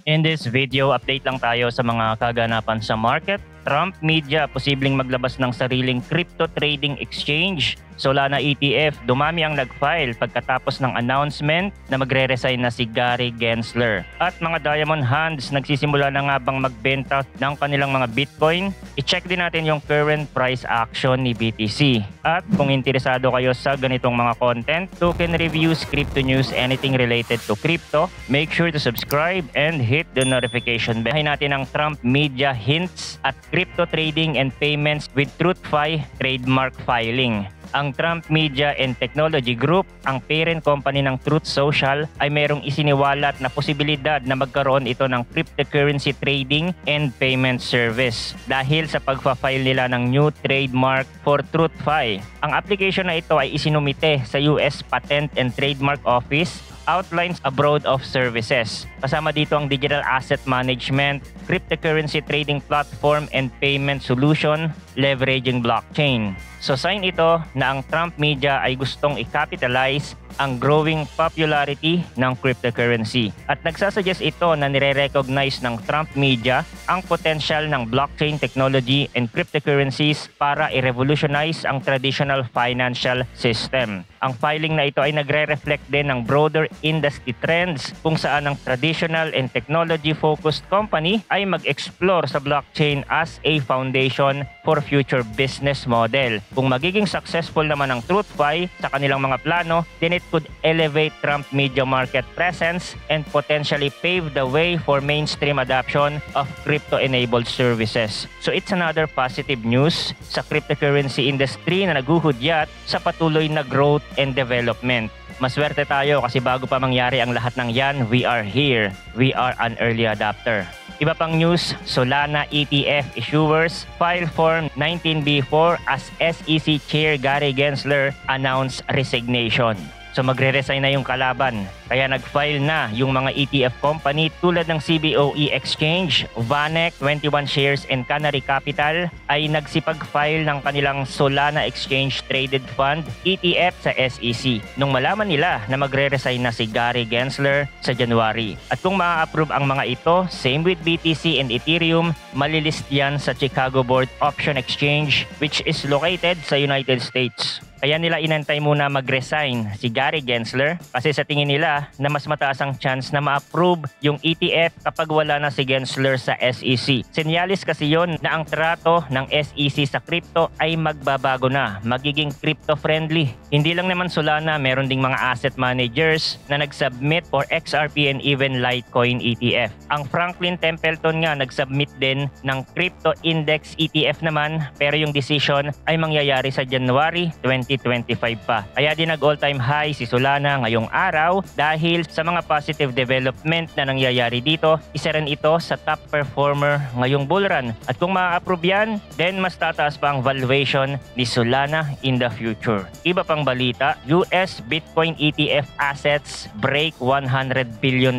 In this video, update lang tayo sa mga kaganapan sa market. Trump Media posibleng maglabas ng sariling crypto trading exchange. Solana ETF, dumami ang nag-file pagkatapos ng announcement na magre-resign na si Gary Gensler. At mga Diamond Hands, nagsisimula na nga bang magbenta ng kanilang mga Bitcoin? I-check din natin yung current price action ni BTC. At kung interesado kayo sa ganitong mga content, token reviews, crypto news, anything related to crypto, make sure to subscribe and hit the notification bell. Hay natin ang Trump Media hints at crypto trading and payments with TruthFi trademark filing. Ang Trump Media and Technology Group, ang parent company ng Truth Social, ay merong isiniwalat na posibilidad na magkaroon ito ng cryptocurrency trading and payment service dahil sa pagpa-file nila ng new trademark for TruthFi. Ang application na ito ay isinumite sa US Patent and Trademark Office, outlines a broad of services. Kasama dito ang digital asset management, cryptocurrency trading platform, and payment solution leveraging blockchain. So sign ito na ang Trump Media ay gustong i-capitalize ang growing popularity ng cryptocurrency. At nagsasuggest ito na nire-recognize ng Trump Media ang potential ng blockchain technology and cryptocurrencies para i-revolutionize ang traditional financial system. Ang filing na ito ay nagre-reflect din ng broader industry trends kung saan ang traditional and technology-focused company ay mag-explore sa blockchain as a foundation for future business model. Kung magiging successful naman ang TruthFi sa kanilang mga plano, then it could elevate Trump Media market presence and potentially pave the way for mainstream adoption of crypto-enabled services. So it's another positive news sa cryptocurrency industry na naguhudyat sa patuloy na growth and development. Maswerte tayo kasi bago pa mangyari ang lahat ng yan, we are here. We are an early adopter. Iba pang news, Solana ETF issuers file Form 19B4 as SEC Chair Gary Gensler announced resignation. So magre-resign na yung kalaban. Kaya nag-file na yung mga ETF company tulad ng CBOE Exchange, VanEck, 21 Shares and Canary Capital ay nagsipag-file ng kanilang Solana Exchange Traded Fund ETF sa SEC nung malaman nila na magre-resign na si Gary Gensler sa January. At kung ma-approve ang mga ito, same with BTC and Ethereum, malilist yan sa Chicago Board Option Exchange which is located sa United States. Kaya nila inantay muna mag-resign si Gary Gensler kasi sa tingin nila na mas mataas ang chance na ma-approve yung ETF kapag wala na si Gensler sa SEC. Senyalis kasi yon na ang trato ng SEC sa crypto ay magbabago na, magiging crypto-friendly. Hindi lang naman Solana, meron ding mga asset managers na nag-submit for XRP and even Litecoin ETF. Ang Franklin Templeton nga nag-submit din ng Crypto Index ETF naman pero yung decision ay mangyayari sa January 2025 pa. Kaya din nag-all-time high si Solana ngayong araw dahil sa mga positive development na nangyayari dito, isa rin ito sa top performer ngayong bullrun. At kung ma-approve yan, then mas tataas pa ang valuation ni Solana in the future. Iba pang balita, US Bitcoin ETF assets break $100 billion.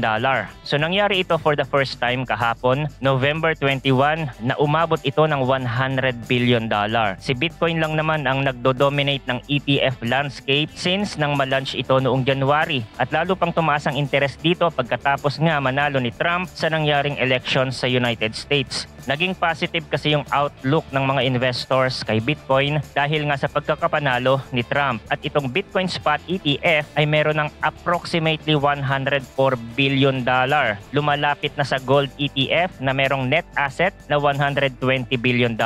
So nangyari ito for the first time kahapon, November 21, na umabot ito ng $100 billion. Si Bitcoin lang naman ang nagdo-dominate ng ETF landscape since nang ma-launch ito noong January at lalo pang tumaas ang interest dito pagkatapos nga manalo ni Trump sa nangyaring election sa United States. Naging positive kasi yung outlook ng mga investors kay Bitcoin dahil nga sa pagkakapanalo ni Trump. At itong Bitcoin Spot ETF ay meron ng approximately $104 billion. Lumalapit na sa Gold ETF na merong net asset na $120 billion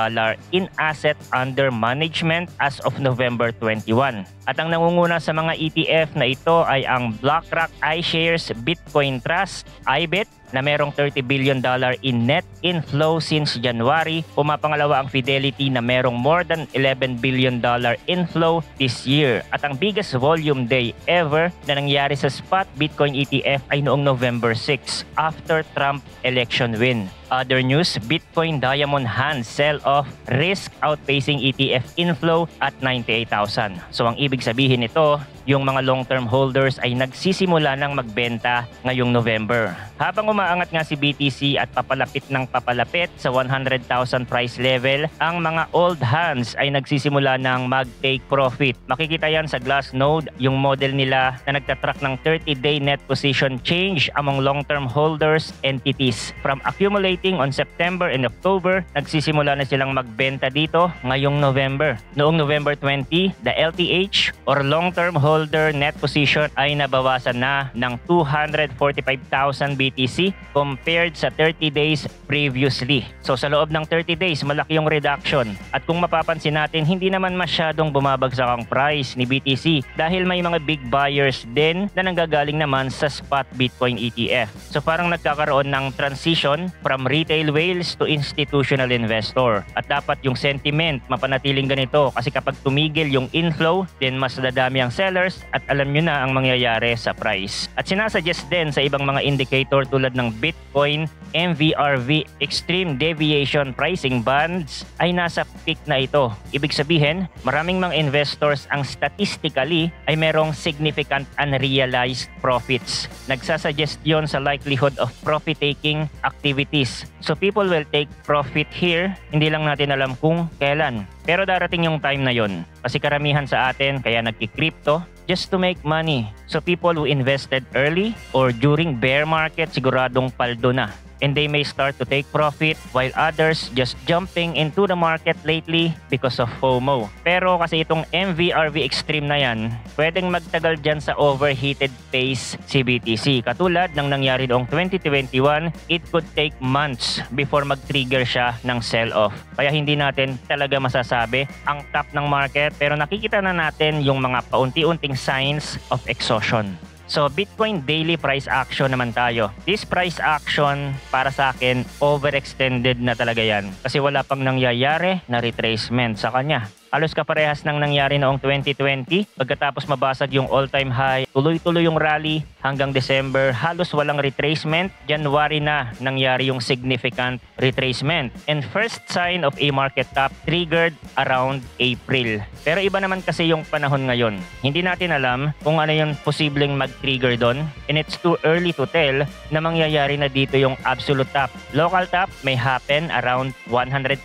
in asset under management as of November 21. At ang nangunguna sa mga ETF na ito ay ang BlackRock iShares Bitcoin Trust, IBIT, na merong $30 billion in net inflow since January. Pumapangalawa ang Fidelity na merong more than $11 billion inflow this year. At ang biggest volume day ever na nangyari sa spot Bitcoin ETF ay noong November 6 after Trump election win. Other news, Bitcoin Diamond Hands sell-off, risk outpacing ETF inflow at 98,000. So ang ibig sabihin nito, yung mga long-term holders ay nagsisimula ng magbenta ngayong November. Habang umaangat nga si BTC at papalapit ng papalapit sa 100,000 price level, ang mga old hands ay nagsisimula ng mag-take profit. Makikita yan sa Glassnode, yung model nila na nagtatrack ng 30-day net position change among long-term holders entities. From accumulating on September and October, nagsisimula na silang magbenta dito ngayong November. Noong November 20, the LTH or long-term holder net position ay nabawasan na ng 245,000 BTC compared sa 30 days previously. So sa loob ng 30 days, malaki yung reduction. At kung mapapansin natin, hindi naman masyadong bumabagsak ang price ni BTC dahil may mga big buyers din na nanggagaling naman sa spot Bitcoin ETF. So parang nagkakaroon ng transition from retail whales to institutional investor. At dapat yung sentiment mapanatiling ganito kasi kapag tumigil yung inflow, then mas dadami ang sellers at alam nyo na ang mangyayari sa price. At sinasuggest din sa ibang mga indicator tulad ng Bitcoin, MVRV, Extreme Deviation Pricing Bands ay nasa peak na ito. Ibig sabihin, maraming mga investors ang statistically ay merong significant unrealized profits. Nagsasuggest yon sa likelihood of profit-taking activities. So people will take profit here, hindi lang natin alam kung kailan. Pero darating yung time na yon. Kasi karamihan sa atin kaya nagki-crypto just to make money. So people who invested early or during bear market siguradong paldo na. And they may start to take profit while others just jumping into the market lately because of FOMO. Pero kasi itong MVRV Extreme na yan, pwedeng magtagal dyan sa overheated phase si BTC. Katulad ng nangyari noong 2021, it could take months before mag-trigger siya ng sell-off. Kaya hindi natin talaga masasabi ang top ng market, pero nakikita na natin yung mga paunti-unting signs of exhaustion. So Bitcoin daily price action naman tayo. This price action para sa akin overextended na talaga yan kasi wala pang nangyayari na retracement sa kanya. Halos kaparehas ng nangyari noong 2020 pagkatapos mabasag yung all-time high. Tuloy-tuloy yung rally hanggang December. Halos walang retracement. January na nangyari yung significant retracement. And first sign of a market top triggered around April. Pero iba naman kasi yung panahon ngayon. Hindi natin alam kung ano yung posibleng mag-trigger doon. And it's too early to tell na mangyayari na dito yung absolute top. Local top may happen around 100,000.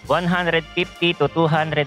150 to 250,000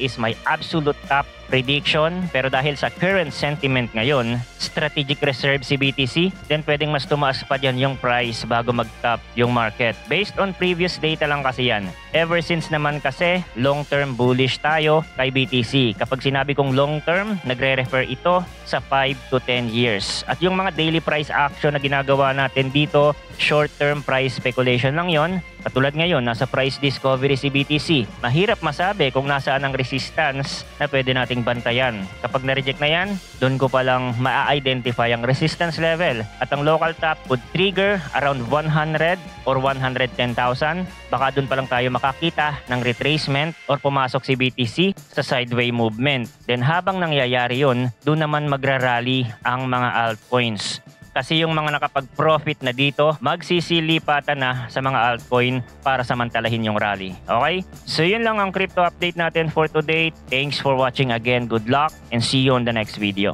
is my absolute top prediction. Pero dahil sa current sentiment ngayon, strategic reserve si BTC, then pwedeng mas tumaas pa dyan yung price bago mag-top yung market. Based on previous data lang kasi yan. Ever since naman kasi, long-term bullish tayo kay BTC. Kapag sinabi kong long-term, nagre-refer ito sa 5 to 10 years. At yung mga daily price action na ginagawa natin dito, short-term price speculation lang yon. Katulad ngayon, nasa price discovery si BTC. Mahirap masabi kung nasaan ang resistance na pwede nating bantayan. Kapag na-reject na yan, doon ko palang ma-identify ang resistance level. At ang local top would trigger around 100 or 110,000. Baka doon pa lang tayo makakita ng retracement or pumasok si BTC sa sideway movement. Then habang nangyayari yun, doon naman magrarally ang mga altcoins. Kasi yung mga nakapag-profit na dito, magsisilipatan na sa mga altcoin para samantalahin yung rally. Okay? So yun lang ang crypto update natin for today. Thanks for watching again. Good luck and see you on the next video.